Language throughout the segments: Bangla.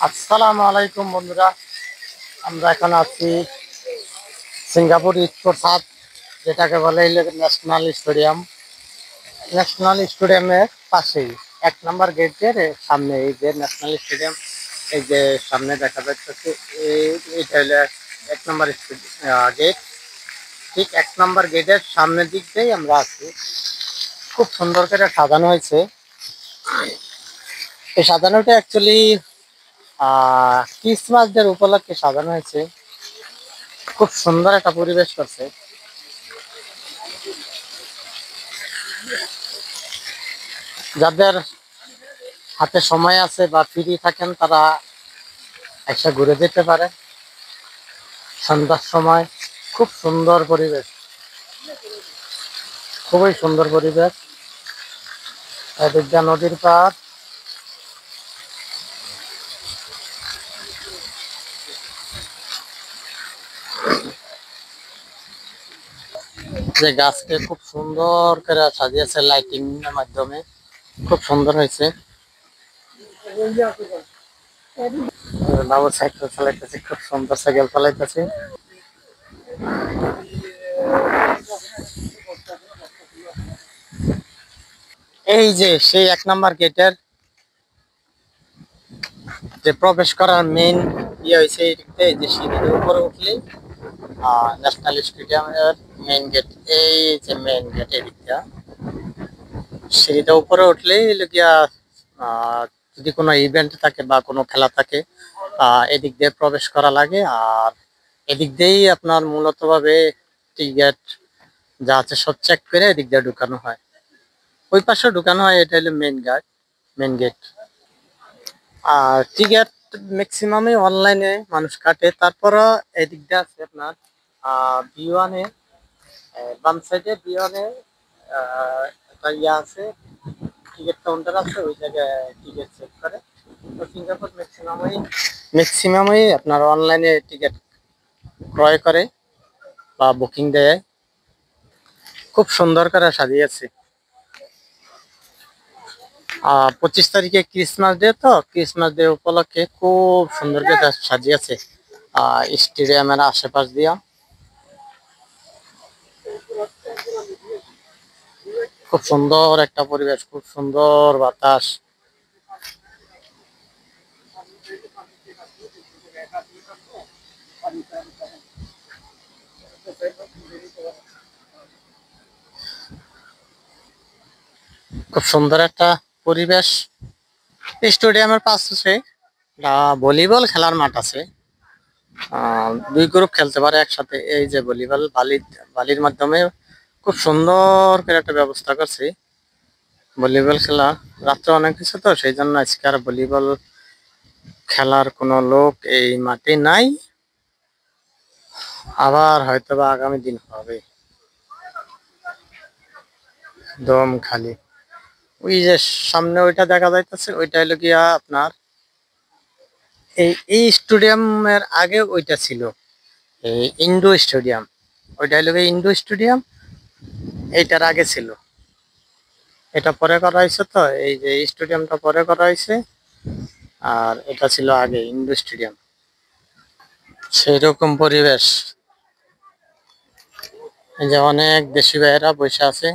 আসসালামু আলাইকুম বন্ধুরা, আমরা এখন আছি সিঙ্গাপুর স্পোর্টস হাব, যেটাকে বলে ন্যাশনাল স্টেডিয়াম। ন্যাশনাল স্টেডিয়ামের পাশেই 1 নম্বর গেটের সামনে এই যে ন্যাশনাল স্টেডিয়াম, এই যে সামনে দেখা যাচ্ছে এইটা হলো 1 নম্বর গেট। ঠিক 1 নম্বর গেটের সামনের দিক দিয়েই আমরা আছি। খুব সুন্দর করে সাজানো হয়েছে। এই সাজানোটা অ্যাকচুয়ালি ক্রিসমাস ডে উপলক্ষে সাজানো হয়েছে। খুব সুন্দর একটা পরিবেশ করছে। যাদের হাতে সময় আছে বা ফ্রি থাকেন তারা এসে ঘুরে যেতে পারে। সন্ধ্যার সময় খুব সুন্দর পরিবেশ, খুবই সুন্দর পরিবেশ। এদিকটা নদীর পাড়, যে গাছকে খুব সুন্দর করে সাজিয়েছে লাইটিং এর মাধ্যমে, খুব সুন্দর হয়েছে। বাবু সাইকেল চালাইতেছে, খুব সুন্দর সাইকেল চালাইতেছে। এই যে সেই 1 নম্বর গেটের যে প্রবেশ করার মেইন হয়েছে, এই যে সিঁড়ির উপরে উঠলে ন্যাশনাল স্টেডিয়ামের মেইন গেট। এই যে মেইন গেট, এদিকটা সিঁড়িটা উপরে উঠলেই গিয়া যদি কোনো ইভেন্ট থাকে বা কোনো খেলা থাকে এদিক দিয়ে প্রবেশ করা লাগে। আর এদিক দিয়েই আপনার মূলত ভাবে টিকিট যা আছে সব চেক করে এদিক দিয়ে ঢুকানো হয়। ওই পাশে ঢুকানো হয়, এটা হলো মেইন গেট। আর টিকিট ম্যাক্সিমামই অনলাইনে মানুষ কাটে। তারপরও এদিক দিয়ে আছে আপনার B1-এ, বাম সাইডে B1-এ একটা ইয়ে আছে, টিকিট কাউন্টার আছে, ওই জায়গায় টিকিট চেক করে। তো সিঙ্গাপুর ম্যাক্সিমামই আপনার অনলাইনে টিকিট ক্রয় করে বা বুকিং দেয়। খুব সুন্দর করে সাজিয়েছে। 25 তারিখে ক্রিসমাস ডে, তো ক্রিসমাস ডে উপলক্ষে খুব সুন্দর করে সাজিয়েছে স্টেডিয়ামের আশেপাশ দিয়া। খুব সুন্দর একটা পরিবেশ, খুব সুন্দর বাতাস। খুব সুন্দর একটা পরিবেশ। স্টেডিয়ামের পাশে ভলিবল খেলার মাঠ আছে। 2 গ্রুপ খেলতে পারে একসাথে। এই যে ভলিবল বালির মাধ্যমে খুব সুন্দর করে একটা ব্যবস্থা করছে ভলিবল খেলা। রাত্রে অনেক কিছু, তো সেই জন্য আজকে আর ভলিবল খেলার কোনো লোক এই মাঠে নাই। আবার হয়তো বা আগামী দিন হবে। দম খালি। ওই যে সামনে ওইটা দেখা যাইতেছে, ওইটা হলো গিয়া আপনার এই স্টেডিয়ামের আগে ওইটা ছিল এই ইন্ডো স্টেডিয়াম। ওইটা হলো গিয়ে ইন্ডো স্টেডিয়াম, এইটার আগে ছিল। এটা পরে করা হয়েছে, তো এই যে স্টেডিয়ামটা পরে করা হয়েছে, আর এটা ছিল আগে ইন্ডো স্টেডিয়াম। সেই রকম পরিবেশ। এই যে অনেক দেশি ভাইয়েরা বসে আছে।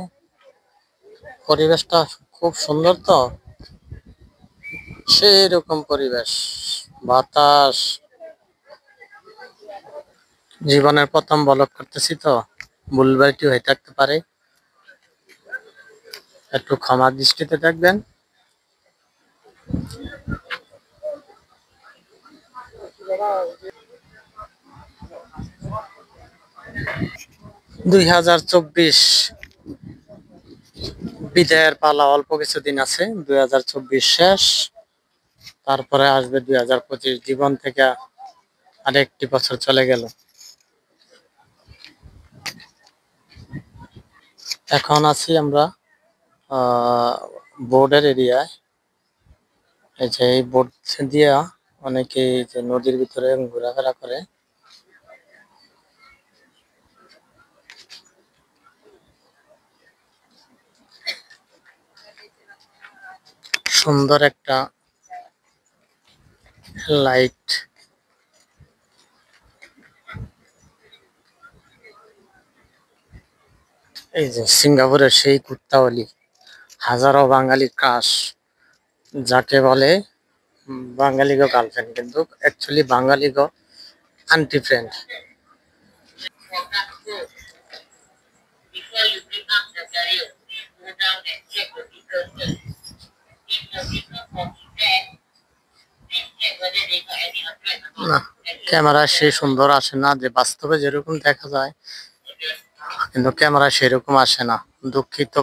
পরিবেশটা খুব সুন্দর, তো সেই রকম পরিবেশ, বাতাস। জীবনের প্রথম ব্লগ করতেছি, তো ভুলভ্রান্তি হয়ে থাকতে পারে, একটু ক্ষমা দৃষ্টিতে দেখবেন। ,2024 বিদায়ের পালা, অল্প কিছুদিন আছে। 2024 শেষ, তারপরে আসবে 2025। জীবন থেকে আরেকটি বছর চলে গেল। এখন আছি আমরা বোর্ডের এরিয়ায়। এই যে এই বোর্ড দিয়া অনেকে যে নদীর ভিতরে ঘোরাফেরা করে। সুন্দর একটা লাইট। এই যে সিঙ্গাপুরের সেই কুত্তাওয়ালি, হাজারো বাঙালি ক্রাশ, যাকে বলে বাঙালি গো গার্লফ্রেন্ড, কিন্তু অ্যাকচুয়ালি বাঙালি গো আন্টি ফ্রেন্ড। না, ক্যামেরা সে সুন্দর আসে না, যে বাস্তবে যেরকম দেখা যায়, কিন্তু ক্যামেরা সেরকম আসে না, দুঃখিত।